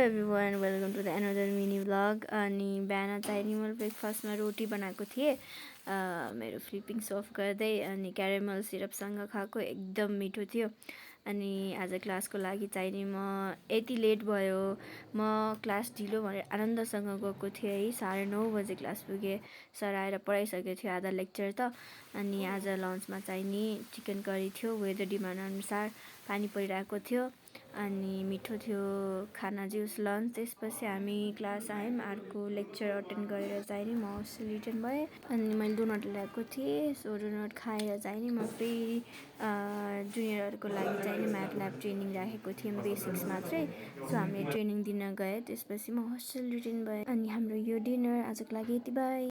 Everyone welcome to the another mini vlog. अनि बिहान चाहिँ नि मैले ब्रेकफास्टमा रोटी बनाएको थिएँ मेरो फ्लिपिङ सर्भ गर्दै, अनि क्यारामल सिरपसँग खाएको, एकदम मिठो थियो। अनि आज क्लासको लागि चाहिँ नि म यति लेट भयो, म क्लास ढिलो भनेर आनन्दसँग गएको थिएँ है। 9:30 बजे क्लास पुगेँ, सर आएर पढाइसकेको थियो आधा लेक्चर त। अनि आज लन्चमा चाहिँ नि चिकन करी थियो, वेदर डिमान्ड अनुसार पानी परिरहेको थियो अनि मिठो थियो खाना जुस लन्च। त्यसपछि हामी क्लास आयौँ, अर्को लेक्चर अटेन्ड गरेर चाहिँ नि म होस्टेल रिटर्न भएँ। अनि मैले डोनट ल्याएको थिएँ, सो डोनट खाएर चाहिँ नि म फेरि जुनियरहरूको लागि चाहिँ नि म्याथ ल्याब ट्रेनिङ राखेको थियौँ, बेसिक्स मात्रै। सो हामीले ट्रेनिङ दिन गएँ, त्यसपछि म होस्टेल रिटर्न भएँ। अनि हाम्रो यो डिनर आजको लागि यति, बाई।